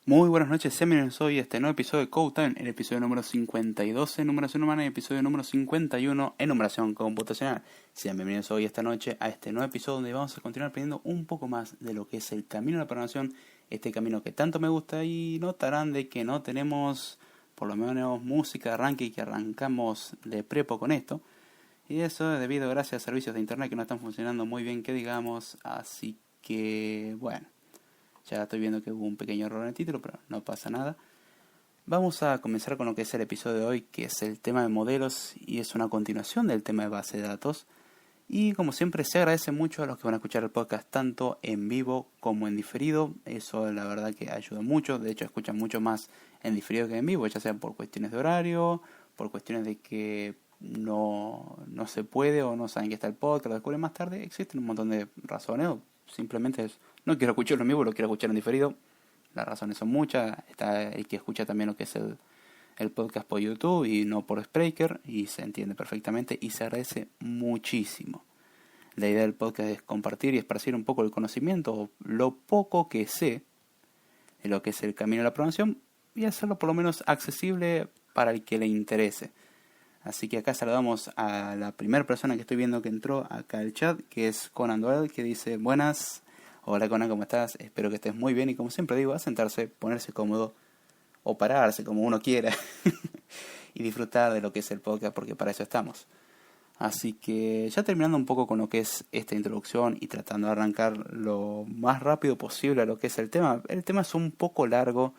Muy buenas noches, sean bienvenidos hoy a este nuevo episodio de Code Time, el episodio número 52 en numeración humana y episodio número 51 en numeración computacional. Sean bienvenidos hoy esta noche a este nuevo episodio donde vamos a continuar aprendiendo un poco más de lo que es el camino de la programación, este camino que tanto me gusta, y notarán de que no tenemos por lo menos música de arranque y que arrancamos de prepo con esto. Y eso es debido gracias a servicios de internet que no están funcionando muy bien, que digamos, así que bueno. Ya estoy viendo que hubo un pequeño error en el título, pero no pasa nada. Vamos a comenzar con lo que es el episodio de hoy, que es el tema de modelos y es una continuación del tema de base de datos. Y como siempre se agradece mucho a los que van a escuchar el podcast tanto en vivo como en diferido. Eso la verdad que ayuda mucho. De hecho escuchan mucho más en diferido que en vivo, ya sea por cuestiones de horario, por cuestiones de que no se puede o no saben que está el podcast, lo descubren más tarde. Existen un montón de razones o simplemente es no quiero escucharlo en vivo, lo quiero escuchar en diferido. Las razones son muchas. Está el que escucha también lo que es el podcast por YouTube y no por Spreaker, y se entiende perfectamente y se agradece muchísimo. La idea del podcast es compartir y esparcir un poco el conocimiento, o lo poco que sé de lo que es el camino de la programación, y hacerlo por lo menos accesible para el que le interese. Así que acá saludamos a la primera persona que estoy viendo que entró acá al chat, que es Conan Doyle, que dice buenas. Hola Conan, ¿cómo estás? Espero que estés muy bien y como siempre digo, a sentarse, ponerse cómodo o pararse como uno quiera y disfrutar de lo que es el podcast, porque para eso estamos. Así que ya terminando un poco con lo que es esta introducción y tratando de arrancar lo más rápido posible a lo que es el tema. El tema es un poco largo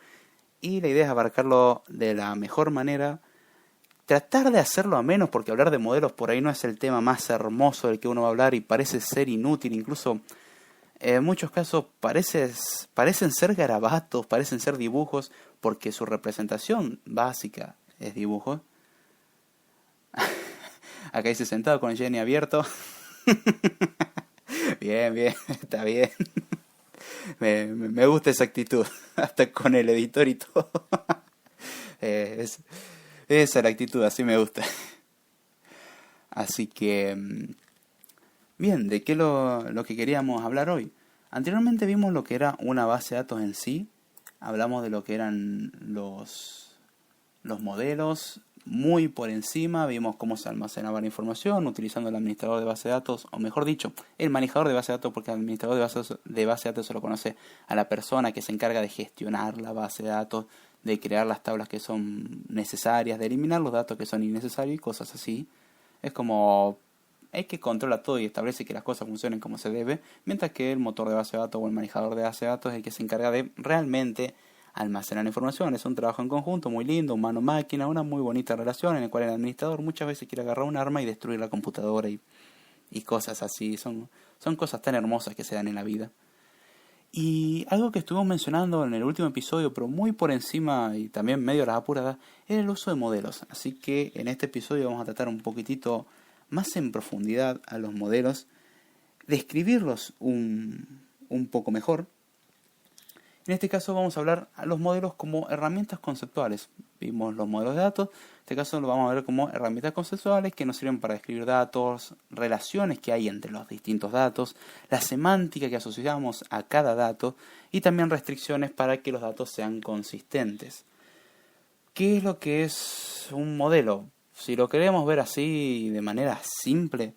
y la idea es abarcarlo de la mejor manera. Tratar de hacerlo a menos, porque hablar de modelos por ahí no es el tema más hermoso del que uno va a hablar y parece ser inútil, incluso en muchos casos parecen ser garabatos, parecen ser dibujos, porque su representación básica es dibujo. Acá dice sentado con el Jenny abierto. Bien, está bien. Me gusta esa actitud, hasta con el editor y todo. Esa es la actitud, así me gusta. Así que bien, ¿de qué lo que queríamos hablar hoy? Anteriormente vimos lo que era una base de datos en sí. Hablamos de lo que eran los modelos. Muy por encima vimos cómo se almacenaba la información utilizando el administrador de base de datos, o mejor dicho, el manejador de base de datos, porque el administrador de base de datos se lo conoce a la persona que se encarga de gestionar la base de datos, de crear las tablas que son necesarias, de eliminar los datos que son innecesarios y cosas así. Es como el que controla todo y establece que las cosas funcionen como se debe, mientras que el motor de base de datos o el manejador de base de datos es el que se encarga de realmente almacenar información. Es un trabajo en conjunto muy lindo, humano-máquina, una muy bonita relación en la cual el administrador muchas veces quiere agarrar un arma y destruir la computadora y cosas así. Son cosas tan hermosas que se dan en la vida. Y algo que estuvimos mencionando en el último episodio, pero muy por encima y también medio a las apuradas, era el uso de modelos. Así que en este episodio vamos a tratar un poquitito más en profundidad a los modelos, describirlos un poco mejor. En este caso vamos a hablar a los modelos como herramientas conceptuales. Vimos los modelos de datos, en este caso lo vamos a ver como herramientas conceptuales que nos sirven para describir datos, relaciones que hay entre los distintos datos, la semántica que asociamos a cada dato y también restricciones para que los datos sean consistentes. ¿Qué es lo que es un modelo? Si lo queremos ver así de manera simple,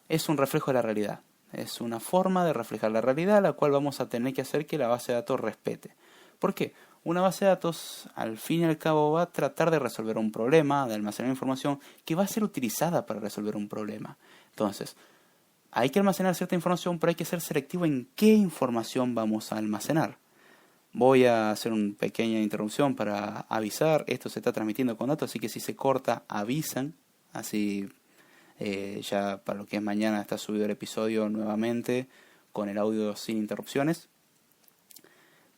es un reflejo de la realidad. Es una forma de reflejar la realidad, la cual vamos a tener que hacer que la base de datos respete. ¿Por qué? Una base de datos, al fin y al cabo, va a tratar de resolver un problema, de almacenar información que va a ser utilizada para resolver un problema. Entonces, hay que almacenar cierta información, pero hay que ser selectivo en qué información vamos a almacenar. Voy a hacer una pequeña interrupción para avisar. Esto se está transmitiendo con datos, así que si se corta, avisan. Así ya para lo que es mañana está subido el episodio nuevamente con el audio sin interrupciones.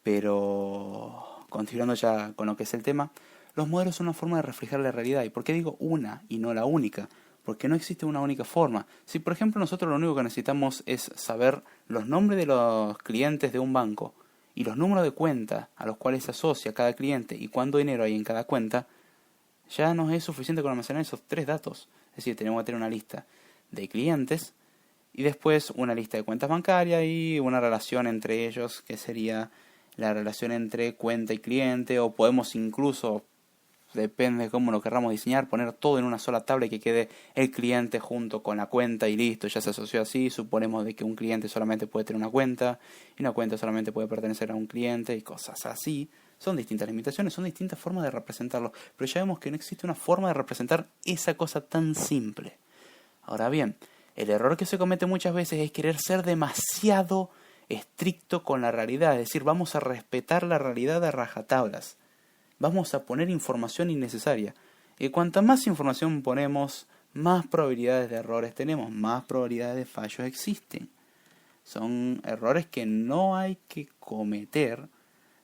Pero continuando ya con lo que es el tema, los modelos son una forma de reflejar la realidad. ¿Y por qué digo una y no la única? Porque no existe una única forma. Si por ejemplo nosotros lo único que necesitamos es saber los nombres de los clientes de un banco y los números de cuenta a los cuales se asocia cada cliente y cuánto dinero hay en cada cuenta, ya nos es suficiente con almacenar esos 3 datos. Es decir, tenemos que tener una lista de clientes y después una lista de cuentas bancarias y una relación entre ellos que sería la relación entre cuenta y cliente, o podemos incluso, depende de cómo lo querramos diseñar, poner todo en una sola tabla y que quede el cliente junto con la cuenta y listo, ya se asoció así. Suponemos de que un cliente solamente puede tener una cuenta y una cuenta solamente puede pertenecer a un cliente y cosas así. Son distintas limitaciones, son distintas formas de representarlo, pero ya vemos que no existe una forma de representar esa cosa tan simple. Ahora bien, el error que se comete muchas veces es querer ser demasiado estricto con la realidad, es decir, vamos a respetar la realidad a rajatablas. Vamos a poner información innecesaria. Y cuanta más información ponemos, más probabilidades de errores tenemos, más probabilidades de fallos existen. Son errores que no hay que cometer.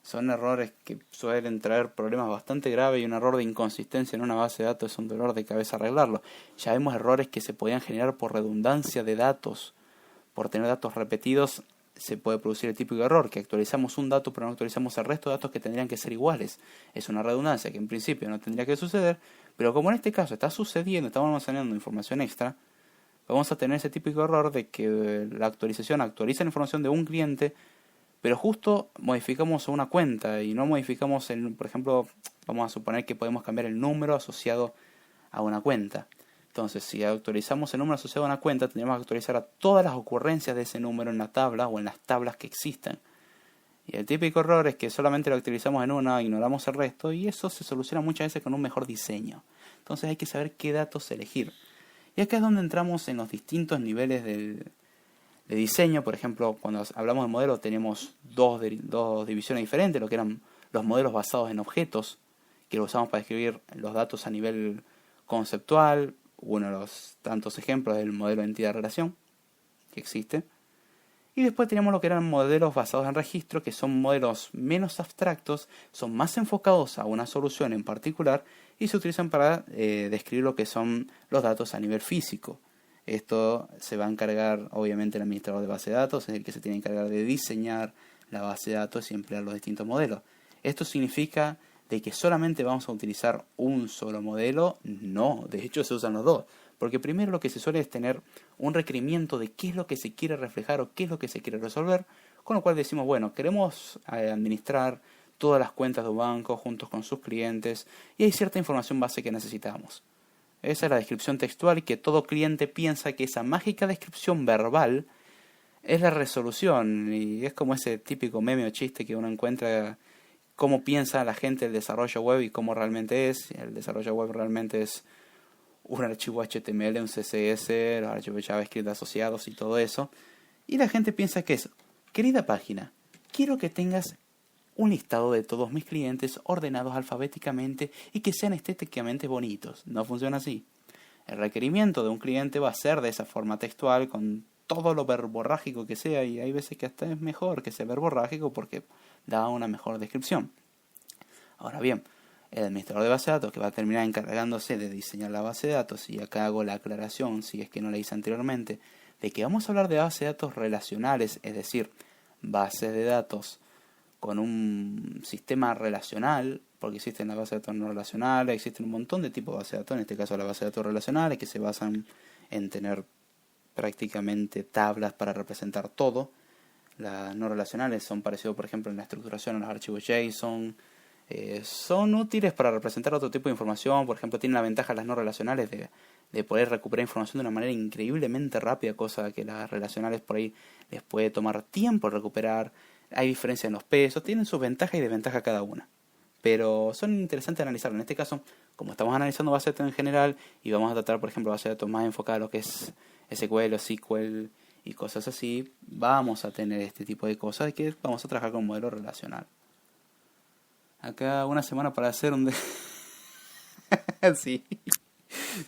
Son errores que suelen traer problemas bastante graves, y un error de inconsistencia en una base de datos es un dolor de cabeza arreglarlo. Ya vemos errores que se podían generar por redundancia de datos. Por tener datos repetidos se puede producir el típico error, que actualizamos un dato pero no actualizamos el resto de datos que tendrían que ser iguales. Es una redundancia que en principio no tendría que suceder, pero como en este caso está sucediendo, estamos almacenando información extra, vamos a tener ese típico error de que la actualización actualiza la información de un cliente, pero justo modificamos una cuenta y no modificamos, por ejemplo, vamos a suponer que podemos cambiar el número asociado a una cuenta. Entonces, si actualizamos el número asociado a una cuenta, tendríamos que actualizar a todas las ocurrencias de ese número en la tabla o en las tablas que existan. Y el típico error es que solamente lo actualizamos en una, ignoramos el resto, y eso se soluciona muchas veces con un mejor diseño. Entonces hay que saber qué datos elegir. Y acá es donde entramos en los distintos niveles de diseño. Por ejemplo, cuando hablamos de modelo tenemos dos divisiones diferentes, lo que eran los modelos basados en objetos, que lo usamos para describir los datos a nivel conceptual. Uno de los tantos ejemplos es el modelo de entidad-relación que existe. Y después tenemos lo que eran modelos basados en registro, que son modelos menos abstractos, son más enfocados a una solución en particular y se utilizan para describir lo que son los datos a nivel físico. Esto se va a encargar obviamente el administrador de base de datos, es el que se tiene que encargar de diseñar la base de datos y emplear los distintos modelos. Esto significa de que solamente vamos a utilizar un solo modelo. No, de hecho se usan los dos, porque primero lo que se suele es tener un requerimiento de qué es lo que se quiere reflejar o qué es lo que se quiere resolver, con lo cual decimos, bueno, queremos administrar todas las cuentas de un banco juntos con sus clientes y hay cierta información base que necesitamos. Esa es la descripción textual, y que todo cliente piensa que esa mágica descripción verbal es la resolución, y es como ese típico meme o chiste que uno encuentra cómo piensa la gente el desarrollo web y cómo realmente es. El desarrollo web realmente es un archivo HTML, un CSS, los archivos JavaScript asociados y todo eso. Y la gente piensa que es, querida página, quiero que tengas un listado de todos mis clientes ordenados alfabéticamente y que sean estéticamente bonitos. No funciona así. El requerimiento de un cliente va a ser de esa forma textual, con todo lo verborrágico que sea, y hay veces que hasta es mejor que sea verborrágico porque da una mejor descripción. Ahora bien, el administrador de base de datos, que va a terminar encargándose de diseñar la base de datos, y acá hago la aclaración, si es que no la hice anteriormente, de que vamos a hablar de bases de datos relacionales, es decir, bases de datos con un sistema relacional, porque existen las bases de datos no relacionales, existen un montón de tipos de bases de datos, en este caso las bases de datos relacionales, que se basan en tener prácticamente tablas para representar todo. Las no relacionales son parecidas, por ejemplo, en la estructuración a los archivos JSON. Son útiles para representar otro tipo de información. Por ejemplo, tienen la ventaja las no relacionales de poder recuperar información de una manera increíblemente rápida, cosa que las relacionales por ahí les puede tomar tiempo recuperar. Hay diferencia en los pesos, tienen sus ventajas y desventajas cada una, pero son interesantes de analizarlo. En este caso, como estamos analizando bases de datos en general, y vamos a tratar, por ejemplo, bases de datos más enfocadas a lo que es SQL o SQL y cosas así, vamos a tener este tipo de cosas de que vamos a trabajar con un modelo relacional. Acá una semana para hacer un... sí,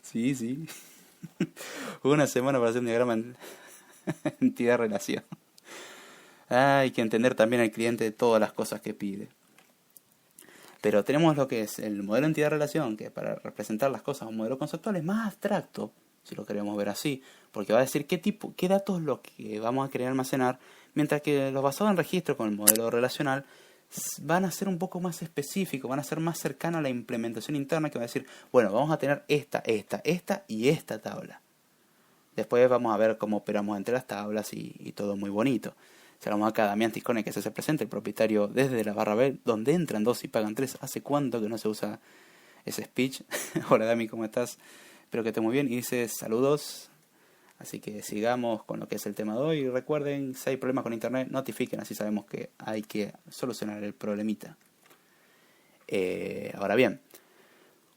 sí. Una semana para hacer un diagrama en entidad-relación. Hay que entender también al cliente de todas las cosas que pide. Pero tenemos lo que es el modelo entidad-relación, que para representar las cosas, un modelo conceptual es más abstracto, si lo queremos ver así, porque va a decir qué datos lo que vamos a querer almacenar, mientras que los basados en registro con el modelo relacional van a ser un poco más específicos, van a ser más cercanos a la implementación interna, que va a decir, bueno, vamos a tener esta y esta tabla. Después vamos a ver cómo operamos entre las tablas y todo muy bonito. Saludamos acá a Damián Tiscone, que se hace presente, el propietario desde la barra B, donde entran 2 y pagan 3. ¿Hace cuánto que no se usa ese speech? Hola Dami, ¿cómo estás? Espero que estés muy bien. Y dice saludos. Así que sigamos con lo que es el tema de hoy. Y recuerden, si hay problemas con internet, notifiquen, así sabemos que hay que solucionar el problemita. Ahora bien,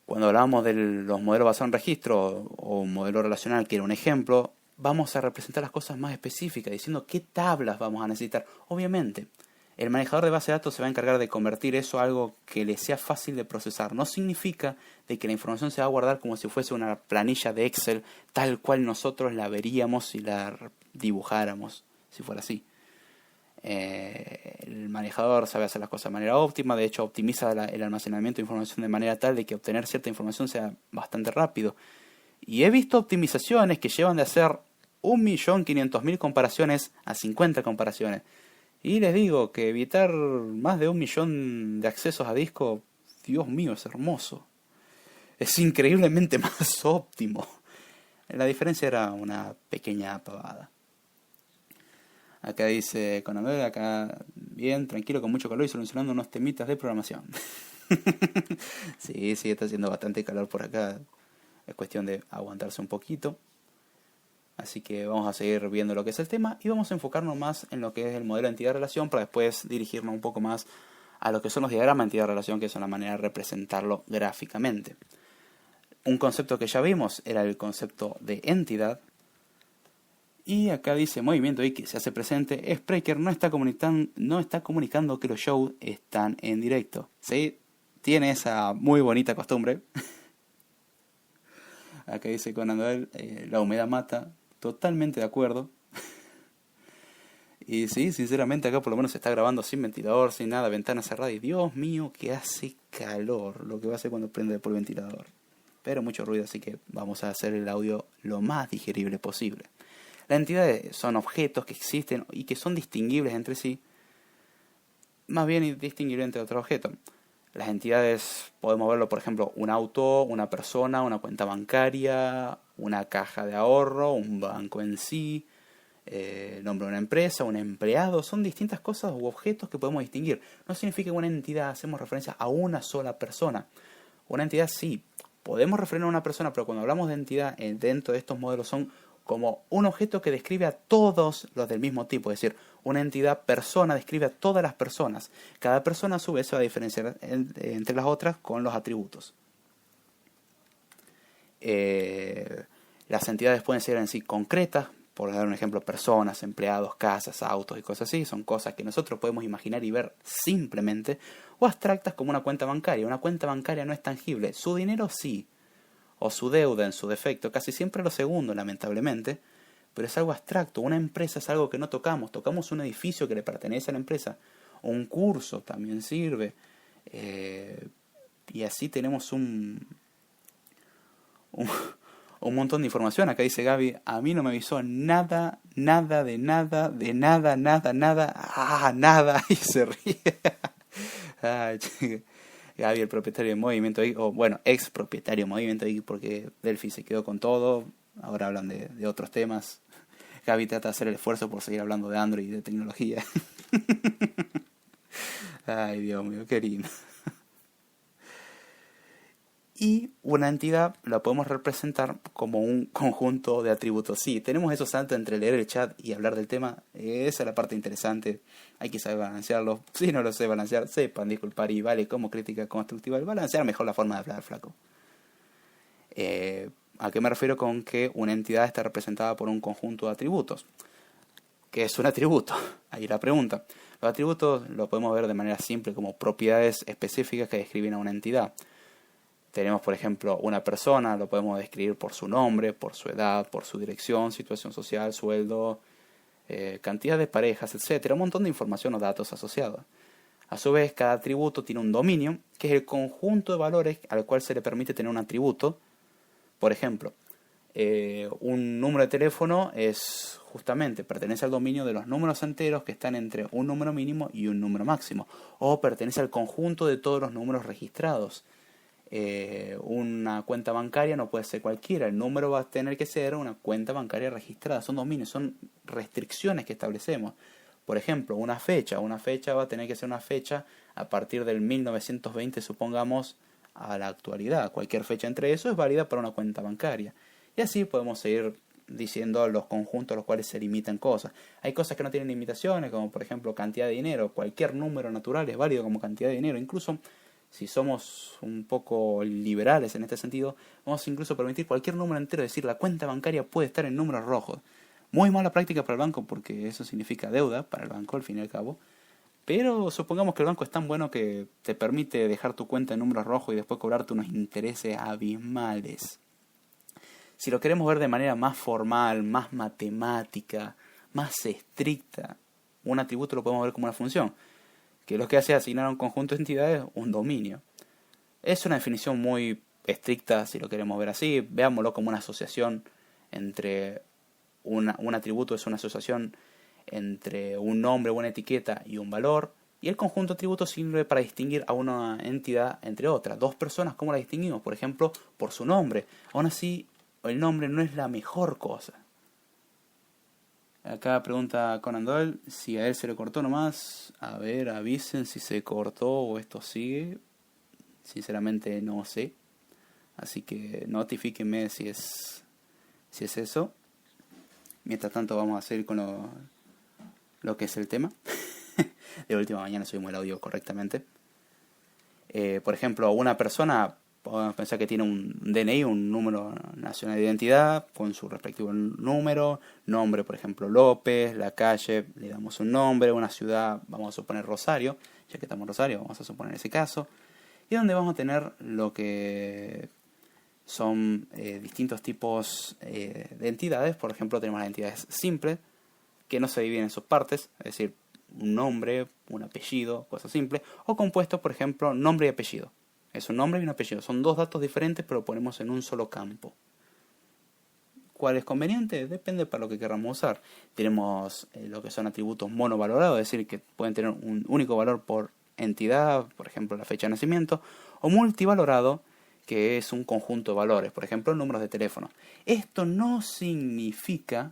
cuando hablábamos de los modelos basados en registro o un modelo relacional, que era un ejemplo, vamos a representar las cosas más específicas, diciendo qué tablas vamos a necesitar. Obviamente, el manejador de base de datos se va a encargar de convertir eso a algo que le sea fácil de procesar. No significa de que la información se va a guardar como si fuese una planilla de Excel, tal cual nosotros la veríamos si la dibujáramos, si fuera así. El manejador sabe hacer las cosas de manera óptima, de hecho optimiza el almacenamiento de información de manera tal de que obtener cierta información sea bastante rápido. Y he visto optimizaciones que llevan de hacer 1.500.000 comparaciones a 50 comparaciones. Y les digo que evitar más de 1 millón de accesos a disco, Dios mío, es hermoso. Es increíblemente más óptimo. La diferencia era una pequeña pavada. Acá dice Conabel, acá bien, tranquilo, con mucho calor y solucionando unos temitas de programación. Sí, está haciendo bastante calor por acá. Es cuestión de aguantarse un poquito. Así que vamos a seguir viendo lo que es el tema y vamos a enfocarnos más en lo que es el modelo de entidad-relación para después dirigirnos un poco más a lo que son los diagramas de entidad-relación, que es una manera de representarlo gráficamente. Un concepto que ya vimos era el concepto de entidad. Y acá dice movimiento y que se hace presente. Spreaker no está comunicando que los shows están en directo. ¿Sí? Tiene esa muy bonita costumbre. Acá dice Conan Doyle, la humedad mata. Totalmente de acuerdo. Y sí, sinceramente acá por lo menos se está grabando sin ventilador, sin nada, ventana cerrada. Y Dios mío, que hace calor lo que va a hacer cuando prende por el ventilador. Pero mucho ruido, así que vamos a hacer el audio lo más digerible posible. Las entidades son objetos que existen y que son distinguibles entre sí, más bien distinguibles entre otros objetos. Las entidades podemos verlo, por ejemplo, un auto, una persona, una cuenta bancaria, una caja de ahorro, un banco en sí, el nombre de una empresa, un empleado. Son distintas cosas u objetos que podemos distinguir. No significa que una entidad hacemos referencia a una sola persona. Una entidad sí, podemos referir a una persona, pero cuando hablamos de entidad dentro de estos modelos son como un objeto que describe a todos los del mismo tipo. Es decir, una entidad persona describe a todas las personas. Cada persona a su vez se va a diferenciar entre las otras con los atributos. Las entidades pueden ser en sí concretas, por dar un ejemplo, personas, empleados, casas, autos y cosas así. Son cosas que nosotros podemos imaginar y ver simplemente. O abstractas como una cuenta bancaria. Una cuenta bancaria no es tangible. Su dinero sí. O su deuda en su defecto, casi siempre lo segundo, lamentablemente, pero es algo abstracto. Una empresa es algo que no tocamos. Tocamos un edificio que le pertenece a la empresa. O un curso también sirve. Y así tenemos un montón de información. Acá dice Gaby, a mí no me avisó nada. Nada. Y se ríe. Ay, Gaby, el propietario de Movimiento Geek, o bueno, ex propietario de Movimiento Geek, porque Delphi se quedó con todo. Ahora hablan de otros temas. Gaby trata de hacer el esfuerzo por seguir hablando de Android y de tecnología. Ay, Dios mío, qué lindo. Y una entidad la podemos representar como un conjunto de atributos. Sí, tenemos esos saltos entre leer el chat y hablar del tema. Esa es la parte interesante. Hay que saber balancearlo. Si no lo sé balancear, sepan disculpar y vale como crítica constructiva. El balancear mejor la forma de hablar, flaco. ¿A qué me refiero con que una entidad está representada por un conjunto de atributos? ¿Qué es un atributo? Ahí la pregunta. Los atributos los podemos ver de manera simple como propiedades específicas que describen a una entidad. Tenemos, por ejemplo, una persona, lo podemos describir por su nombre, por su edad, por su dirección, situación social, sueldo, cantidad de parejas, etcétera. Un montón de información o datos asociados. A su vez, cada atributo tiene un dominio, que es el conjunto de valores al cual se le permite tener un atributo. Por ejemplo, un número de teléfono es justamente, pertenece al dominio de los números enteros que están entre un número mínimo y un número máximo. O pertenece al conjunto de todos los números registrados. Una cuenta bancaria no puede ser cualquiera, el número va a tener que ser una cuenta bancaria registrada. Son dominios, son restricciones que establecemos. Por ejemplo, una fecha va a tener que ser una fecha a partir del 1920, supongamos, a la actualidad. Cualquier fecha entre eso es válida para una cuenta bancaria. Y así podemos seguir diciendo los conjuntos a los cuales se limitan cosas. Hay cosas que no tienen limitaciones, como por ejemplo cantidad de dinero. Cualquier número natural es válido como cantidad de dinero. Incluso si somos un poco liberales en este sentido, vamos a incluso permitir cualquier número entero. Es decir, la cuenta bancaria puede estar en números rojos. Muy mala práctica para el banco, porque eso significa deuda para el banco al fin y al cabo. Pero supongamos que el banco es tan bueno que te permite dejar tu cuenta en números rojos y después cobrarte unos intereses abismales. Si lo queremos ver de manera más formal, más matemática, más estricta, un atributo lo podemos ver como una función, que lo que hace es asignar a un conjunto de entidades un dominio. Es una definición muy estricta si lo queremos ver así. Veámoslo como una asociación entre un atributo es una asociación entre un nombre, una etiqueta y un valor. Y el conjunto de atributos sirve para distinguir a una entidad entre otras. Dos personas, ¿cómo la distinguimos? Por ejemplo, por su nombre. Aún así, el nombre no es la mejor cosa. Acá pregunta Conan Doyle si a él se le cortó nomás. A ver, avisen si se cortó o esto sigue. Sinceramente no sé. Así que notifíquenme si es eso. Mientras tanto vamos a seguir con lo que es el tema. De última, mañana subimos el audio correctamente. Por ejemplo, una persona, podemos pensar que tiene un DNI, un número nacional de identidad, con su respectivo número, nombre, por ejemplo, López, la calle, le damos un nombre, una ciudad, vamos a suponer Rosario, ya que estamos en Rosario, vamos a suponer ese caso, y donde vamos a tener lo que son distintos tipos de entidades. Por ejemplo, tenemos las entidades simples, que no se dividen en sus partes, es decir, un nombre, un apellido, cosa simple, o compuestos, por ejemplo, nombre y apellido. Es un nombre y un apellido, son dos datos diferentes, pero ponemos en un solo campo. ¿Cuál es conveniente? Depende para lo que queramos usar. Tenemos lo que son atributos monovalorados, es decir, que pueden tener un único valor por entidad, por ejemplo, la fecha de nacimiento, o multivalorado, que es un conjunto de valores, por ejemplo, números de teléfono. Esto no significa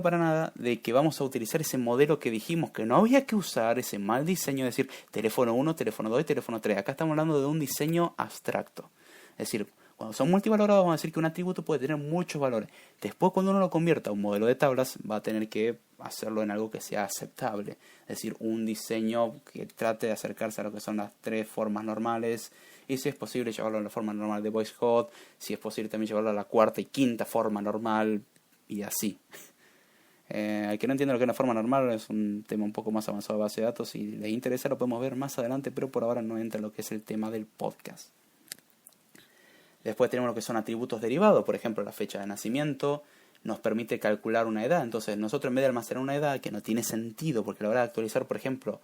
para nada de que vamos a utilizar ese modelo que dijimos que no había que usar, ese mal diseño, es decir, teléfono 1, teléfono 2 y teléfono 3. Acá estamos hablando de un diseño abstracto. Es decir, cuando son multivalorados vamos a decir que un atributo puede tener muchos valores. Después, cuando uno lo convierta a un modelo de tablas, va a tener que hacerlo en algo que sea aceptable. Es decir, un diseño que trate de acercarse a lo que son las tres formas normales. Y si es posible llevarlo a la forma normal de voice code, si es posible también llevarlo a la cuarta y quinta forma normal, y así. Al que no entiende lo que es una forma normal, es un tema un poco más avanzado de base de datos. Si les interesa lo podemos ver más adelante, pero por ahora no entra en lo que es el tema del podcast. Después tenemos lo que son atributos derivados. Por ejemplo, la fecha de nacimiento nos permite calcular una edad. Entonces nosotros, en vez de almacenar una edad que no tiene sentido, porque a la hora de actualizar, por ejemplo,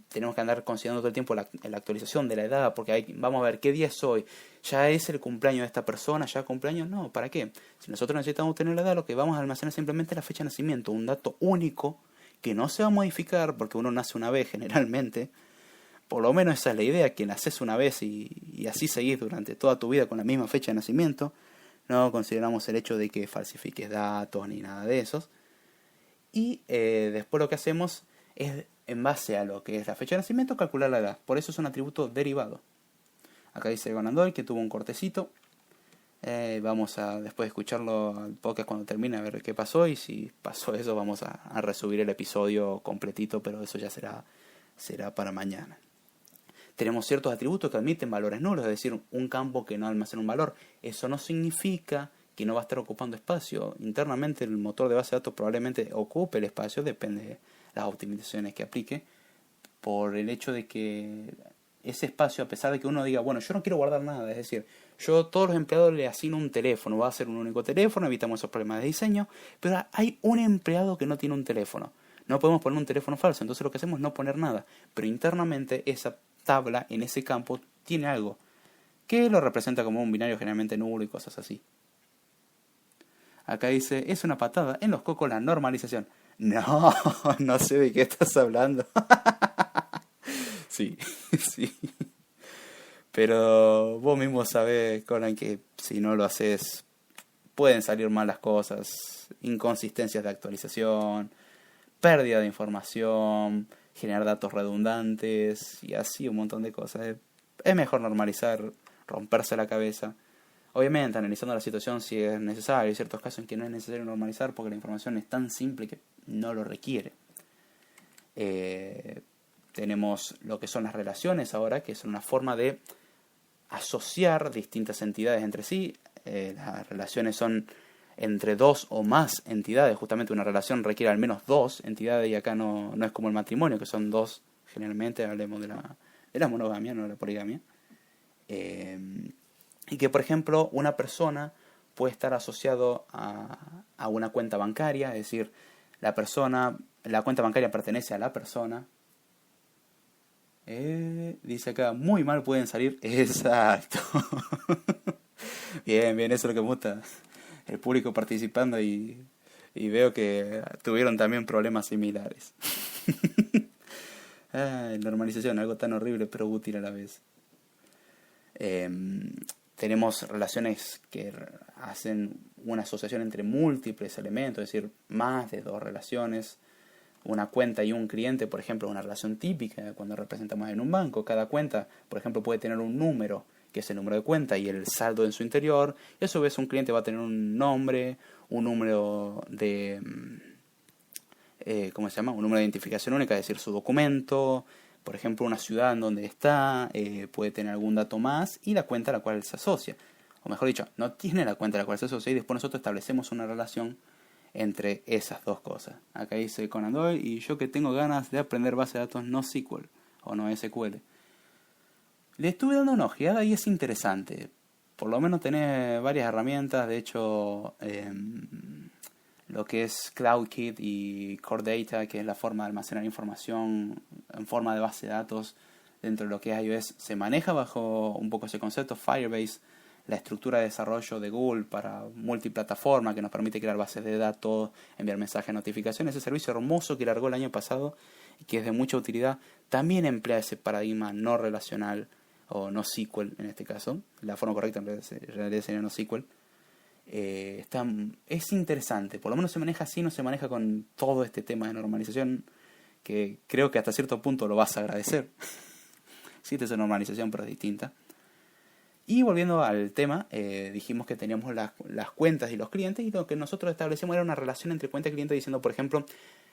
tenemos que andar considerando todo el tiempo la actualización de la edad, porque vamos a ver qué día es hoy, ya es el cumpleaños de esta persona, ya cumpleaños, no, ¿para qué? Si nosotros necesitamos tener la edad, lo que vamos a almacenar simplemente es la fecha de nacimiento, un dato único que no se va a modificar porque uno nace una vez generalmente. Por lo menos esa es la idea, que naces una vez y así seguís durante toda tu vida con la misma fecha de nacimiento. No consideramos el hecho de que falsifiques datos ni nada de esos. Y después lo que hacemos es, en base a lo que es la fecha de nacimiento, calcular la edad. Por eso es un atributo derivado. Acá dice Conan Doyle que tuvo un cortecito. Vamos a después escucharlo al podcast cuando termine, a ver qué pasó. Y si pasó eso, vamos a resubir el episodio completito, pero eso ya será para mañana. Tenemos ciertos atributos que admiten valores nulos, es decir, un campo que no almacena un valor. Eso no significa que no va a estar ocupando espacio. Internamente el motor de base de datos probablemente ocupe el espacio, depende de las optimizaciones que aplique, por el hecho de que ese espacio, a pesar de que uno diga, bueno, yo no quiero guardar nada, es decir, yo a todos los empleados les asigno un teléfono, va a ser un único teléfono, evitamos esos problemas de diseño, pero hay un empleado que no tiene un teléfono. No podemos poner un teléfono falso, entonces lo que hacemos es no poner nada, pero internamente esa tabla en ese campo tiene algo que lo representa como un binario generalmente nulo y cosas así. Acá dice, es una patada en los cocos la normalización. No, no sé de qué estás hablando. Sí, sí. Pero vos mismo sabés, Conan, que si no lo haces pueden salir mal las cosas, inconsistencias de actualización, pérdida de información, generar datos redundantes y así un montón de cosas. Es mejor normalizar, romperse la cabeza. Obviamente, analizando la situación si es necesario. Hay ciertos casos en que no es necesario normalizar porque la información es tan simple que no lo requiere. Tenemos lo que son las relaciones ahora, que son una forma de asociar distintas entidades entre sí. Las relaciones son entre dos o más entidades. Justamente una relación requiere al menos dos entidades y acá no es como el matrimonio, que son dos. Generalmente hablemos de la monogamia, no de la poligamia. Y que, por ejemplo, una persona puede estar asociado a una cuenta bancaria, es decir, la cuenta bancaria pertenece a la persona. Dice acá, muy mal pueden salir. Exacto. Bien, eso es lo que me gusta. El público participando y veo que tuvieron también problemas similares. Normalización, algo tan horrible pero útil a la vez. Tenemos relaciones que hacen una asociación entre múltiples elementos, es decir, más de dos relaciones. Una cuenta y un cliente, por ejemplo, una relación típica cuando representamos en un banco. Cada cuenta, por ejemplo, puede tener un número, que es el número de cuenta, y el saldo en su interior. Y a su vez un cliente va a tener un nombre, un número de... ¿cómo se llama? Un número de identificación única, es decir, su documento. Por ejemplo, una ciudad en donde está, puede tener algún dato más y la cuenta a la cual se asocia. O mejor dicho, no tiene la cuenta a la cual se asocia y después nosotros establecemos una relación entre esas dos cosas. Acá dice Conan Doyle, y yo que tengo ganas de aprender base de datos no SQL o no SQL. Le estuve dando una ojeada y es interesante. Por lo menos tenés varias herramientas. De hecho, lo que es CloudKit y Core Data, que es la forma de almacenar información en forma de base de datos dentro de lo que es iOS, se maneja bajo un poco ese concepto. Firebase, la estructura de desarrollo de Google para multiplataforma que nos permite crear bases de datos, enviar mensajes, notificaciones. Ese servicio hermoso que largó el año pasado y que es de mucha utilidad, también emplea ese paradigma no relacional o no SQL en este caso. La forma correcta en realidad sería no SQL. Es interesante, por lo menos se maneja así, no se maneja con todo este tema de normalización, que creo que hasta cierto punto lo vas a agradecer. Existe esa normalización, pero es distinta. Y volviendo al tema, dijimos que teníamos las cuentas y los clientes, y lo que nosotros establecimos era una relación entre cuenta y cliente, diciendo, por ejemplo,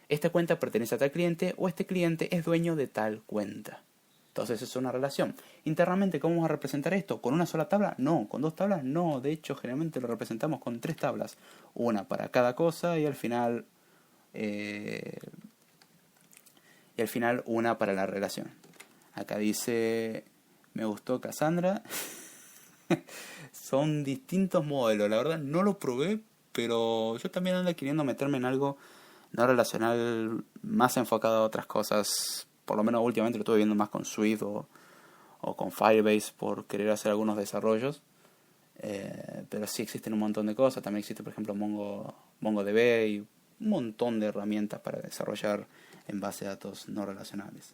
esta cuenta pertenece a tal cliente o este cliente es dueño de tal cuenta. Entonces es una relación. Internamente, ¿cómo vamos a representar esto? ¿Con una sola tabla? No. ¿Con dos tablas? No. De hecho, generalmente lo representamos con 3 tablas. Una para cada cosa y al final una para la relación. Acá dice, me gustó Cassandra. Son distintos modelos. La verdad no lo probé, pero yo también ando queriendo meterme en algo no relacional, más enfocado a otras cosas. Por lo menos últimamente lo estuve viendo más con Swift o con Firebase por querer hacer algunos desarrollos. Pero sí existen un montón de cosas. También existe, por ejemplo, MongoDB y un montón de herramientas para desarrollar en base de datos no relacionales.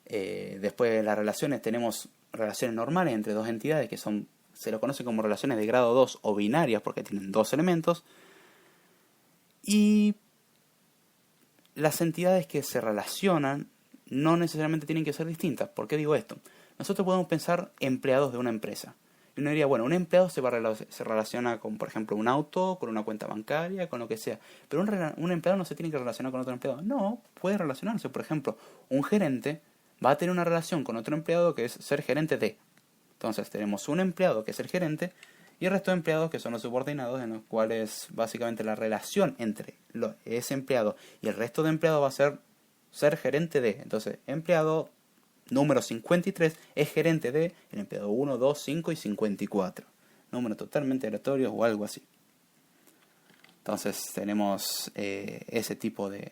Después de las relaciones tenemos relaciones normales entre dos entidades que se lo conoce como relaciones de grado 2 o binarias porque tienen dos elementos. Y las entidades que se relacionan no necesariamente tienen que ser distintas. ¿Por qué digo esto? Nosotros podemos pensar empleados de una empresa. Y uno diría, bueno, un empleado se relaciona con, por ejemplo, un auto, con una cuenta bancaria, con lo que sea. Pero un empleado no se tiene que relacionar con otro empleado. No, puede relacionarse. Por ejemplo, un gerente va a tener una relación con otro empleado que es ser gerente de. Entonces tenemos un empleado que es el gerente y el resto de empleados que son los subordinados, en los cuales básicamente la relación entre ese empleado y el resto de empleados va a ser gerente de. Entonces, empleado número 53 es gerente de el empleado 1, 2, 5 y 54. Números totalmente aleatorios o algo así. Entonces tenemos ese tipo de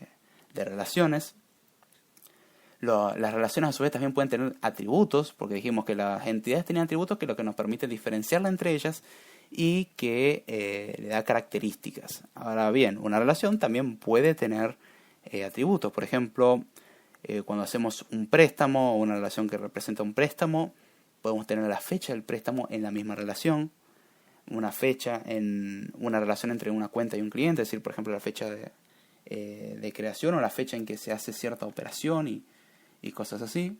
relaciones. Las relaciones a su vez también pueden tener atributos, porque dijimos que las entidades tenían atributos que lo que nos permite diferenciarla entre ellas y que le da características. Ahora bien, una relación también puede tener atributos. Por ejemplo, cuando hacemos un préstamo o una relación que representa un préstamo, podemos tener la fecha del préstamo en la misma relación. una fecha en una relación entre una cuenta y un cliente, es decir, por ejemplo, la fecha de creación o la fecha en que se hace cierta operación y cosas así.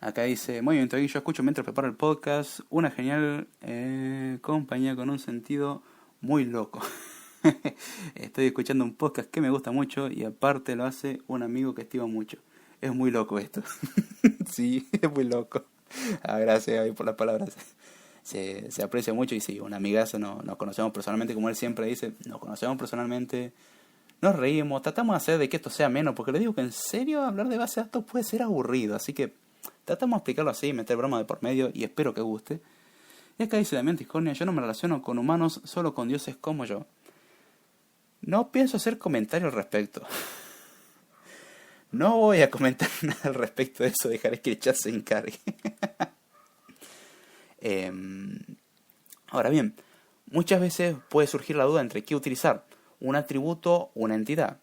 Acá dice, muy bien, yo escucho mientras preparo el podcast, una genial compañía con un sentido muy loco. Estoy escuchando un podcast que me gusta mucho y aparte lo hace un amigo que estimo mucho. Es muy loco esto. Sí, es muy loco. Gracias ahí por las palabras. Se aprecia mucho y sí, un amigazo, nos conocemos personalmente, como él siempre dice, nos conocemos personalmente, nos reímos, tratamos de hacer de que esto sea menos, porque le digo que en serio hablar de base de datos puede ser aburrido, así que tratamos de explicarlo así, meter broma de por medio y espero que guste. Y acá dice Damián Tiscornia, yo no me relaciono con humanos, solo con dioses como yo. No pienso hacer comentario al respecto. No voy a comentar nada al respecto de eso, dejaré que el chat se encargue. Ahora bien, muchas veces puede surgir la duda entre qué utilizar, un atributo o una entidad.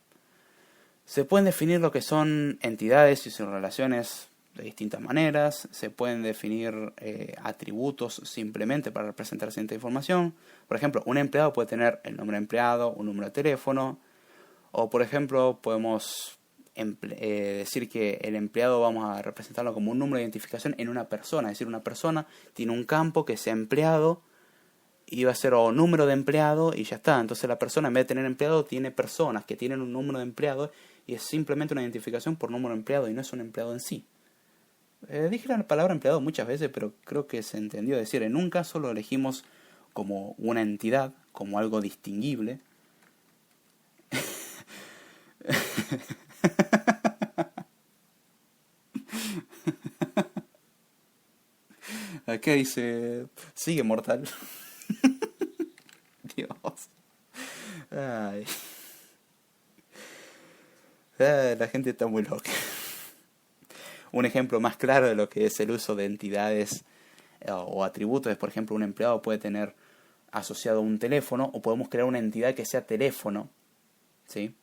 Se pueden definir lo que son entidades y sus relaciones de distintas maneras. Se pueden definir atributos simplemente para representar cierta información. Por ejemplo, un empleado puede tener el nombre de empleado, un número de teléfono. O por ejemplo, podemos decir que el empleado vamos a representarlo como un número de identificación en una persona. Es decir, una persona tiene un campo que sea empleado y va a ser o número de empleado y ya está. Entonces la persona en vez de tener empleado tiene personas que tienen un número de empleado y es simplemente una identificación por número de empleado y no es un empleado en sí. Dije la palabra empleado muchas veces, pero creo que se entendió. Es decir, en un caso lo elegimos como una entidad, como algo distinguible. Acá dice, sigue mortal. Dios. Ay. La gente está muy loca. Un ejemplo más claro de lo que es el uso de entidades o atributos es, por ejemplo, un empleado puede tener asociado un teléfono o podemos crear una entidad que sea teléfono, ¿sí?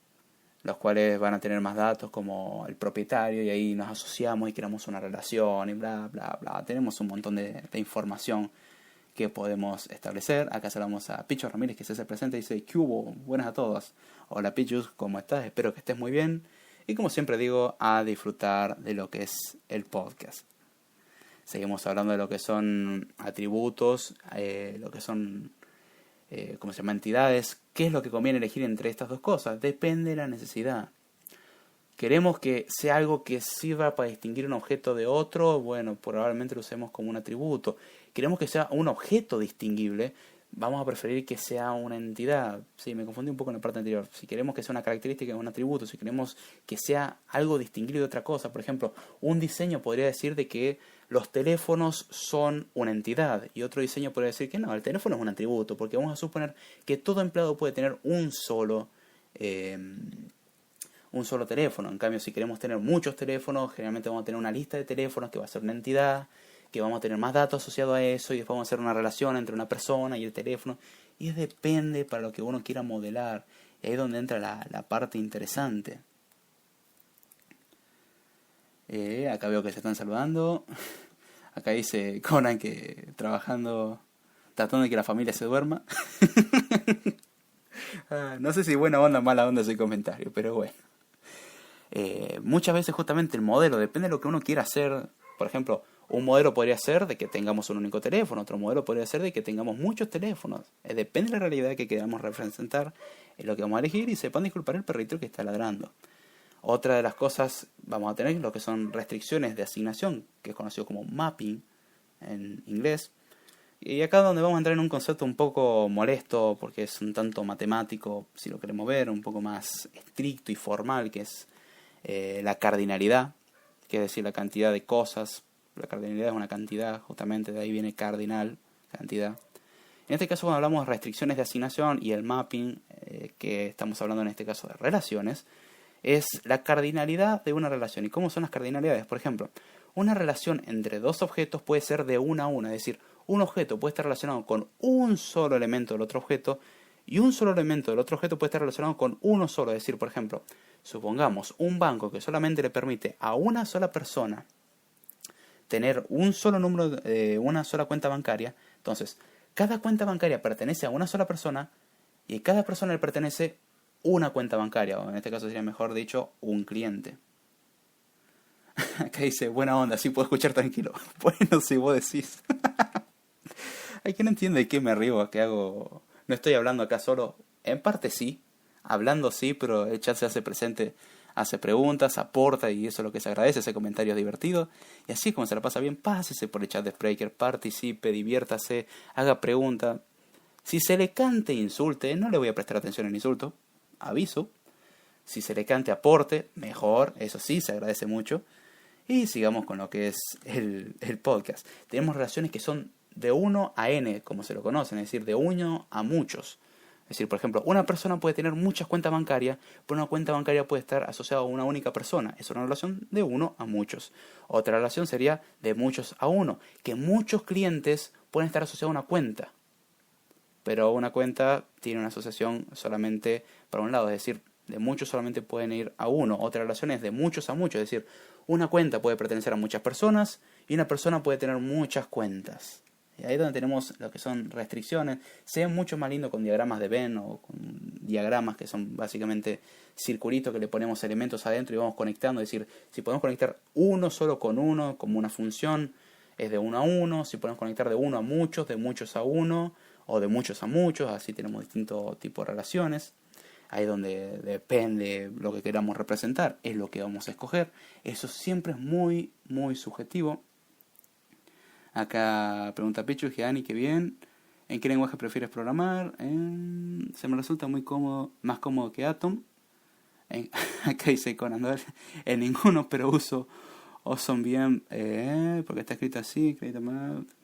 Los cuales van a tener más datos como el propietario y ahí nos asociamos y creamos una relación y bla, bla, bla. Tenemos un montón de información que podemos establecer. Acá saludamos a Picho Ramírez que se hace presente y dice, ¿qué hubo? Buenas a todos. Hola Pichus, ¿cómo estás? Espero que estés muy bien. Y como siempre digo, a disfrutar de lo que es el podcast. Seguimos hablando de lo que son atributos, lo que son, ¿cómo se llama? Entidades. ¿Qué es lo que conviene elegir entre estas dos cosas? Depende de la necesidad. ¿Queremos que sea algo que sirva para distinguir un objeto de otro? Bueno, probablemente lo usemos como un atributo. ¿Queremos que sea un objeto distinguible? Vamos a preferir que sea una entidad. Sí, me confundí un poco en la parte anterior. Si queremos que sea una característica de un atributo, si queremos que sea algo distinguible de otra cosa, por ejemplo, un diseño podría decir de que los teléfonos son una entidad y otro diseño podría decir que no, el teléfono es un atributo, porque vamos a suponer que todo empleado puede tener un solo teléfono. En cambio, si queremos tener muchos teléfonos, generalmente vamos a tener una lista de teléfonos que va a ser una entidad, que vamos a tener más datos asociados a eso y después vamos a hacer una relación entre una persona y el teléfono. Y depende para lo que uno quiera modelar. Y ahí es donde entra la parte interesante. Acá veo que se están saludando. Acá dice Conan que trabajando, tratando de que la familia se duerma. No sé si buena onda o mala onda ese comentario, pero bueno. Muchas veces justamente el modelo depende de lo que uno quiera hacer. Por ejemplo, un modelo podría ser de que tengamos un único teléfono, otro modelo podría ser de que tengamos muchos teléfonos. Depende de la realidad que queramos representar, es lo que vamos a elegir. Y sepan disculpar el perrito que está ladrando. Otra de las cosas, vamos a tener lo que son restricciones de asignación, que es conocido como mapping en inglés. Y acá es donde vamos a entrar en un concepto un poco molesto, porque es un tanto matemático, si lo queremos ver, un poco más estricto y formal, que es la cardinalidad, que es decir, la cantidad de cosas. La cardinalidad es una cantidad, justamente de ahí viene cardinal, cantidad. En este caso, cuando hablamos de restricciones de asignación y el mapping, que estamos hablando en este caso de relaciones, es la cardinalidad de una relación. ¿Y cómo son las cardinalidades? Por ejemplo, una relación entre dos objetos puede ser de una a una, es decir, un objeto puede estar relacionado con un solo elemento del otro objeto y un solo elemento del otro objeto puede estar relacionado con uno solo. Es decir, por ejemplo, supongamos un banco que solamente le permite a una sola persona tener un solo número, una sola cuenta bancaria. Entonces, cada cuenta bancaria pertenece a una sola persona y a cada persona le pertenece una cuenta bancaria, o en este caso sería mejor dicho, un cliente. Acá dice, buena onda, sí puedo escuchar tranquilo. Bueno, si vos decís. Hay quien no entiende de qué me río, que hago. No estoy hablando acá solo. En parte sí, hablando sí, pero el chat se hace presente, hace preguntas, aporta y eso es lo que se agradece, ese comentario divertido. Y así como se la pasa bien, pásese por el chat de Spreaker, participe, diviértase, haga preguntas. Si se le cante insulte, no le voy a prestar atención al insulto, aviso. Si se le cante aporte, mejor, eso sí, se agradece mucho. Y sigamos con lo que es el podcast. Tenemos relaciones que son de 1 a n, como se lo conocen, es decir, de 1 a muchos. Es decir, por ejemplo, una persona puede tener muchas cuentas bancarias, pero una cuenta bancaria puede estar asociada a una única persona. Es una relación de 1 a muchos. Otra relación sería de muchos a 1, que muchos clientes pueden estar asociados a una cuenta. Pero una cuenta tiene una asociación solamente para un lado, es decir, de muchos solamente pueden ir a uno. Otra relación es de muchos a muchos, es decir, una cuenta puede pertenecer a muchas personas y una persona puede tener muchas cuentas. Y ahí es donde tenemos lo que son restricciones. Se ve mucho más lindo con diagramas de Venn o con diagramas que son básicamente circulitos que le ponemos elementos adentro y vamos conectando. Es decir, si podemos conectar uno solo con uno como una función, es de 1 a 1. Si podemos conectar de 1 a muchos, de muchos a 1 o de muchos a muchos. Así tenemos distintos tipos de relaciones. Ahí es donde depende lo que queramos representar, es lo que vamos a escoger. Eso siempre es muy, muy subjetivo. Acá pregunta Pichu, Gianni, qué bien. ¿En qué lenguaje prefieres programar? Se me resulta muy cómodo, más cómodo que Atom. Acá dice Conan Doyle, en ninguno, pero uso AwesomeVM, porque está escrito así,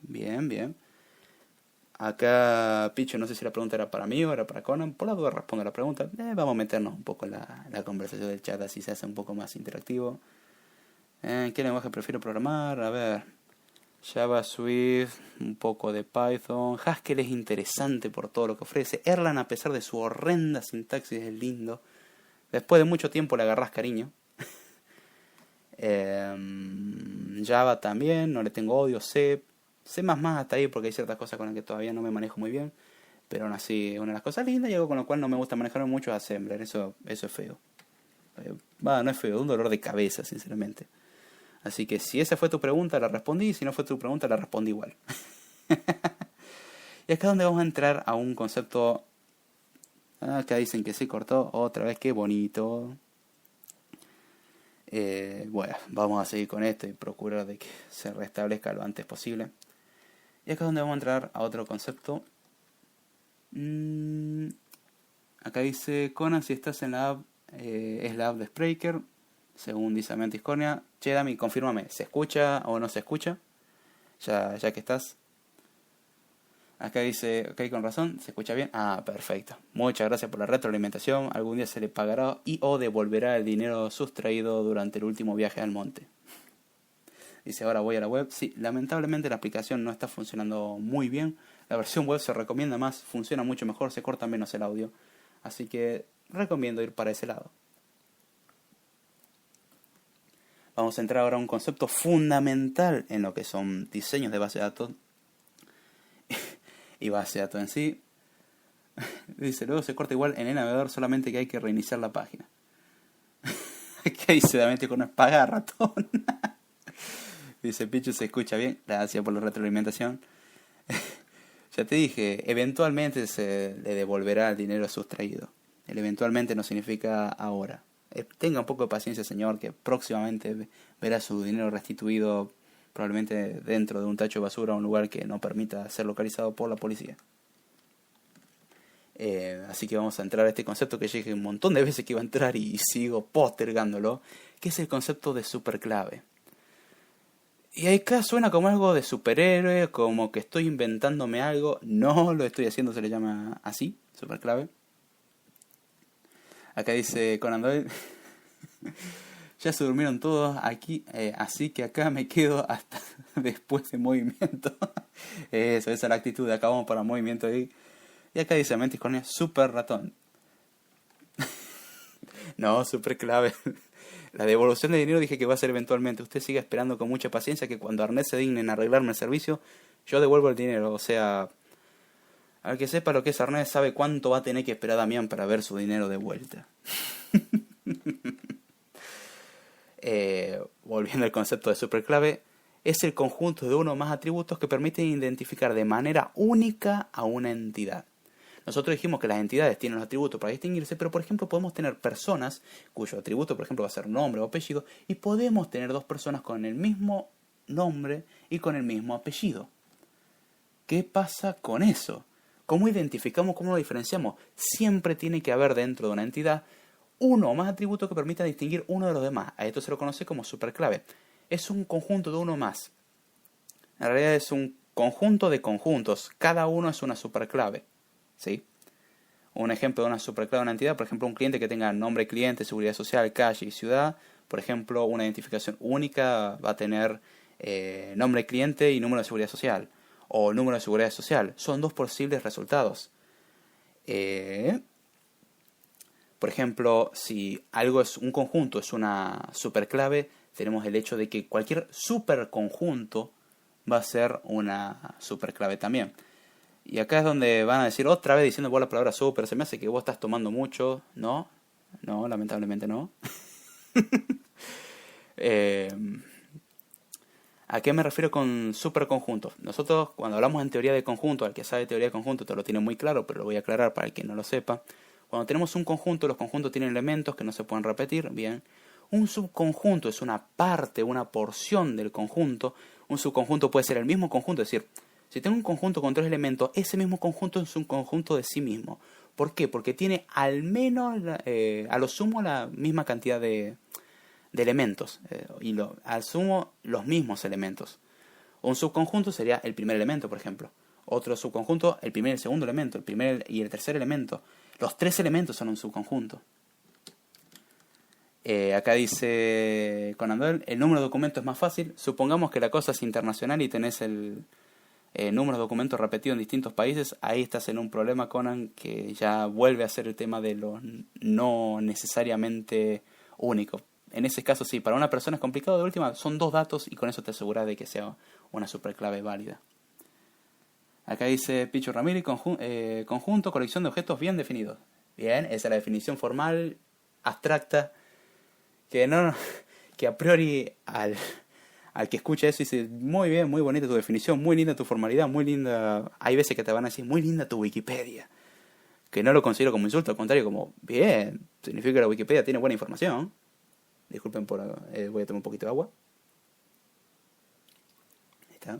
bien, bien. Acá Pichu, no sé si la pregunta era para mí o era para Conan. Por la duda respondo la pregunta. Vamos a meternos un poco en la conversación del chat, así se hace un poco más interactivo. ¿Qué lenguaje prefiero programar? A ver, Java, Swift, un poco de Python. Haskell es interesante por todo lo que ofrece. Erlang, a pesar de su horrenda sintaxis, es lindo. Después de mucho tiempo le agarrás cariño. Java también, no le tengo odio. C hasta ahí porque hay ciertas cosas con las que todavía no me manejo muy bien. Pero aún así, una de las cosas lindas y algo con lo cual no me gusta manejarme mucho es Assembler. Eso es feo. No es feo, es un dolor de cabeza, sinceramente. Así que si esa fue tu pregunta, la respondí. Y si no fue tu pregunta, la respondí igual. Y acá es donde vamos a entrar a un concepto. Acá dicen que se cortó. Otra vez, qué bonito. Bueno, vamos a seguir con esto y procurar de que se restablezca lo antes posible. Y acá es donde vamos a entrar a otro concepto. Acá dice Conan, si estás en la app, es la app de Spreaker. Según dice Mantis Cornea. Che, Dami, confírmame, ¿se escucha o no se escucha? Ya que estás. Acá dice, ok, con razón, ¿se escucha bien? Ah, perfecto. Muchas gracias por la retroalimentación. Algún día se le pagará y o devolverá el dinero sustraído durante el último viaje al monte. Dice, ahora voy a la web. Sí, lamentablemente la aplicación no está funcionando muy bien. La versión web se recomienda más, funciona mucho mejor, se corta menos el audio. Así que recomiendo ir para ese lado. Vamos a entrar ahora a un concepto fundamental en lo que son diseños de base de datos y base de datos en sí. Dice, luego se corta igual en el navegador, solamente que hay que reiniciar la página. ¿Qué dice Damente con paga ratón? Dice, Pichu, se escucha bien. Gracias por la retroalimentación. Ya te dije, eventualmente se le devolverá el dinero sustraído. El eventualmente no significa ahora. Tenga un poco de paciencia, señor, que próximamente verá su dinero restituido, probablemente dentro de un tacho de basura, un lugar que no permita ser localizado por la policía. Así que vamos a entrar a este concepto que ya dije un montón de veces que iba a entrar y sigo postergándolo, que es el concepto de superclave. Y acá suena como algo de superhéroe, como que estoy inventándome algo. No lo estoy haciendo, se le llama así, superclave. Acá dice Conan Doyle, ya se durmieron todos aquí, así que acá me quedo hasta después de movimiento. Esa es la actitud, acá vamos para movimiento ahí. Y acá dice Mantis Cornea, super ratón. No, súper clave. La devolución de dinero dije que va a ser eventualmente. Usted sigue esperando con mucha paciencia que cuando Arnet se dignen a arreglarme el servicio, yo devuelvo el dinero. O sea, al que sepa lo que es Arnet sabe cuánto va a tener que esperar Damián para ver su dinero de vuelta. Volviendo al concepto de superclave, es el conjunto de uno o más atributos que permiten identificar de manera única a una entidad. Nosotros dijimos que las entidades tienen los atributos para distinguirse, pero por ejemplo podemos tener personas cuyo atributo por ejemplo va a ser nombre o apellido, y podemos tener dos personas con el mismo nombre y con el mismo apellido. ¿Qué pasa con eso? ¿Cómo identificamos, cómo lo diferenciamos? Siempre tiene que haber dentro de una entidad uno o más atributos que permitan distinguir uno de los demás. A esto se lo conoce como superclave. Es un conjunto de uno más. En realidad es un conjunto de conjuntos. Cada uno es una superclave. ¿Sí? Un ejemplo de una superclave de una entidad, por ejemplo, un cliente que tenga nombre cliente, seguridad social, calle y ciudad. Por ejemplo, una identificación única va a tener nombre cliente y número de seguridad social. O número de seguridad social. Son dos posibles resultados. Por ejemplo, si algo es un conjunto, es una superclave, tenemos el hecho de que cualquier superconjunto va a ser una superclave también. Y acá es donde van a decir otra vez diciendo vos la palabra super, se me hace que vos estás tomando mucho. No, no, lamentablemente no. ¿A qué me refiero con superconjuntos? Nosotros cuando hablamos en teoría de conjunto, al que sabe teoría de conjunto te lo tiene muy claro, pero lo voy a aclarar para el que no lo sepa. Cuando tenemos un conjunto, los conjuntos tienen elementos que no se pueden repetir, bien. Un subconjunto es una parte, una porción del conjunto. Un subconjunto puede ser el mismo conjunto, es decir, si tengo un conjunto con 3 elementos, ese mismo conjunto es un conjunto de sí mismo. ¿Por qué? Porque tiene al menos, a lo sumo, la misma cantidad de elementos. Al sumo, los mismos elementos. Un subconjunto sería el primer elemento, por ejemplo. Otro subconjunto, el primer y el segundo elemento. El primer y el tercer elemento. Los 3 elementos son un subconjunto. Acá dice Conan Doyle, el número de documentos es más fácil. Supongamos que la cosa es internacional y tenés el número de documentos repetidos en distintos países. Ahí estás en un problema, Conan, que ya vuelve a ser el tema de lo no necesariamente único. En ese caso sí, para una persona es complicado. De última, son 2 datos y con eso te aseguras de que sea una superclave válida. Acá dice Picho Ramírez, conjunto, colección de objetos bien definidos. Bien, esa es la definición formal, abstracta, que a priori al que escucha eso dice, muy bien, muy bonita tu definición, muy linda tu formalidad, muy linda. Hay veces que te van a decir, muy linda tu Wikipedia. Que no lo considero como insulto, al contrario, como, bien, significa que la Wikipedia tiene buena información. Disculpen voy a tomar un poquito de agua. Ahí está.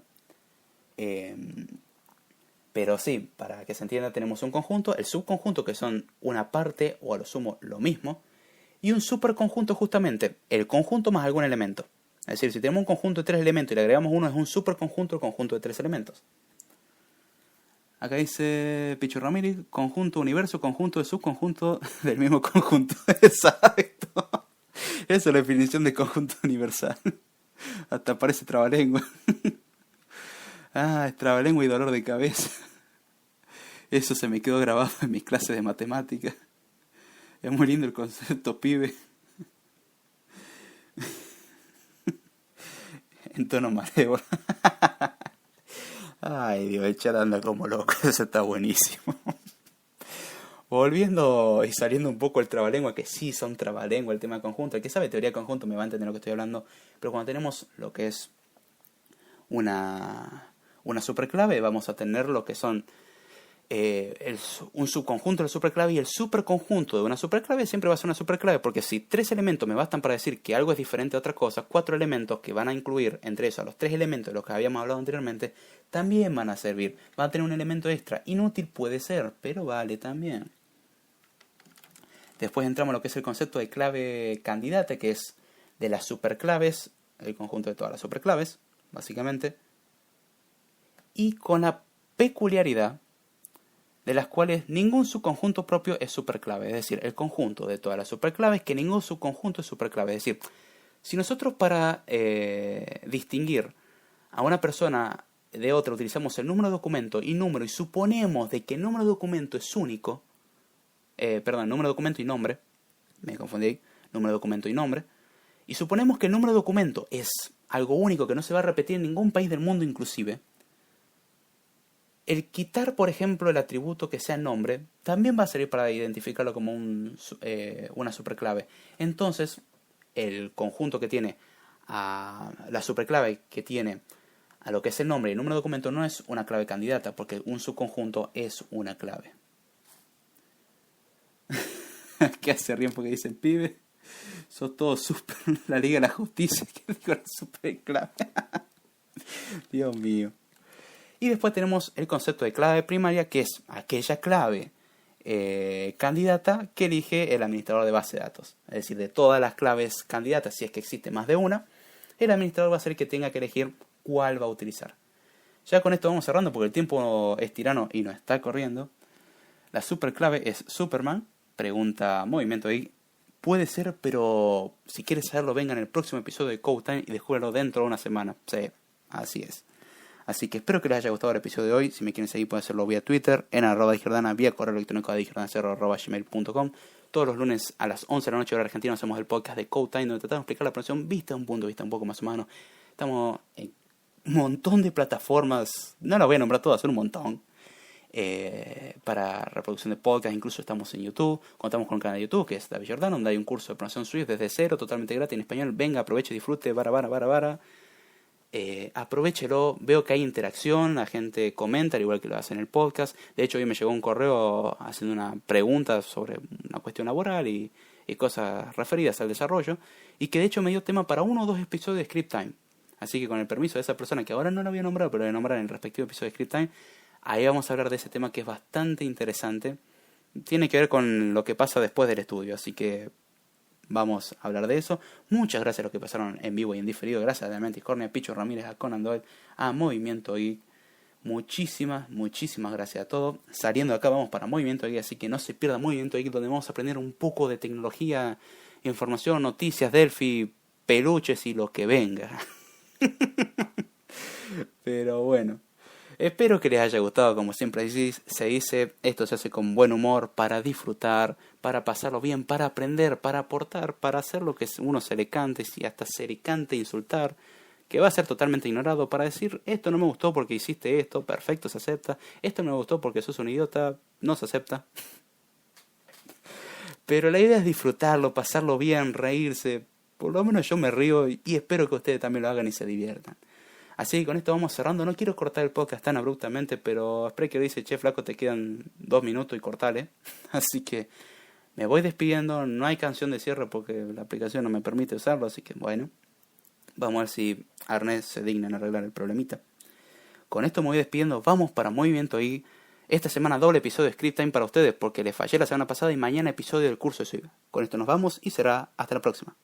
Pero sí, para que se entienda, tenemos un conjunto, el subconjunto que son una parte o a lo sumo lo mismo, y un superconjunto justamente, el conjunto más algún elemento. Es decir, si tenemos un conjunto de 3 elementos y le agregamos uno, es un superconjunto el conjunto de 3 elementos. Acá dice Picho Ramírez, conjunto universo, conjunto de subconjunto del mismo conjunto. Exacto. Esa es la definición de conjunto universal. Hasta parece trabalengua. Es trabalengua y dolor de cabeza. Eso se me quedó grabado en mis clases de matemáticas. Es muy lindo el concepto, pibe. En tono malévolo. Ay, Dios, el chat anda como loco. Eso está buenísimo. Volviendo y saliendo un poco el trabalengua, que sí son trabalengua el tema de conjunto. El que sabe teoría de conjunto me va a entender lo que estoy hablando. Pero cuando tenemos lo que es una superclave, vamos a tener lo que son un subconjunto de la superclave, y el superconjunto de una superclave siempre va a ser una superclave, porque si 3 elementos me bastan para decir que algo es diferente a otra cosa, 4 elementos que van a incluir entre eso a los 3 elementos de los que habíamos hablado anteriormente también van a servir. Van a tener un elemento extra. Inútil puede ser, pero vale también. Después entramos a lo que es el concepto de clave candidata, que es de las superclaves, el conjunto de todas las superclaves, básicamente, y con la peculiaridad de las cuales ningún subconjunto propio es superclave. Es decir, el conjunto de todas las superclaves, que ningún subconjunto es superclave. Es decir, si nosotros para distinguir a una persona de otra utilizamos el número de documento y número, y suponemos de que el número de documento es único, número de documento y nombre, me confundí ahí, número de documento y nombre. Y suponemos que el número de documento es algo único que no se va a repetir en ningún país del mundo inclusive. El quitar, por ejemplo, el atributo que sea nombre, también va a servir para identificarlo como una superclave. Entonces, el conjunto que tiene a la superclave que tiene a lo que es el nombre y el número de documento no es una clave candidata, porque un subconjunto es una clave. ¿Qué hace ríen porque dicen, pibe? Sos todo super la Liga de la Justicia. ¿Qué digo la superclave? Dios mío. Y después tenemos el concepto de clave primaria, que es aquella clave candidata que elige el administrador de base de datos. Es decir, de todas las claves candidatas, si es que existe más de una, el administrador va a ser el que tenga que elegir cuál va a utilizar. Ya con esto vamos cerrando porque el tiempo es tirano y nos está corriendo. La superclave es Superman, pregunta Movimiento I. Puede ser, pero si quieres saberlo, venga en el próximo episodio de Code Time y descúbrelo dentro de una semana. Sí, así es. Así que espero que les haya gustado el episodio de hoy. Si me quieren seguir pueden hacerlo vía Twitter, en @dijordana, vía correo electrónico a dijordana0@gmail.com. Todos los lunes a las 11 de la noche hora argentina hacemos el podcast de Code Time, donde tratamos de explicar la pronunciación vista a un punto de vista un poco más humano. Estamos en un montón de plataformas, no las voy a nombrar todas, son un montón, para reproducción de podcast. Incluso estamos en YouTube, contamos con un canal de YouTube que es David Jordan, donde hay un curso de pronunciación Swift desde cero, totalmente gratis en español. Venga, aproveche, disfrute, vara. Aprovechelo, veo que hay interacción, la gente comenta, al igual que lo hace en el podcast. De hecho, hoy me llegó un correo haciendo una pregunta sobre una cuestión laboral y cosas referidas al desarrollo, y que de hecho me dio tema para 1 o 2 episodios de Script Time. Así que con el permiso de esa persona, que ahora no la voy a nombrar, pero la voy a nombrar en el respectivo episodio de Script Time, ahí vamos a hablar de ese tema que es bastante interesante. Tiene que ver con lo que pasa después del estudio, así que vamos a hablar de eso. Muchas gracias a los que pasaron en vivo y en diferido. Gracias a Dementis Cornea, a Picho Ramírez, a Conan Doyle, a Movimiento Geek. Muchísimas gracias a todos. Saliendo de acá vamos para Movimiento Geek, así que no se pierda Movimiento Geek, donde vamos a aprender un poco de tecnología, información, noticias, Delphi, peluches y lo que venga. Pero bueno, espero que les haya gustado. Como siempre se dice, esto se hace con buen humor, para disfrutar, para pasarlo bien, para aprender, para aportar, para hacer lo que uno se le cante, si hasta se le cante insultar, que va a ser totalmente ignorado, para decir, esto no me gustó porque hiciste esto, perfecto, se acepta. Esto no me gustó porque sos un idiota, no se acepta. Pero la idea es disfrutarlo, pasarlo bien, reírse. Por lo menos yo me río y espero que ustedes también lo hagan y se diviertan. Así que con esto vamos cerrando. No quiero cortar el podcast tan abruptamente, pero espero que lo dice, che, flaco, te quedan 2 minutos y cortale. Así que me voy despidiendo. No hay canción de cierre porque la aplicación no me permite usarlo, así que bueno, vamos a ver si Arnés se digna en arreglar el problemita. Con esto me voy despidiendo. Vamos para Movimiento y esta semana doble episodio de Script Time para ustedes porque les fallé la semana pasada, y mañana episodio del curso de SWIFT. Con esto nos vamos y será hasta la próxima.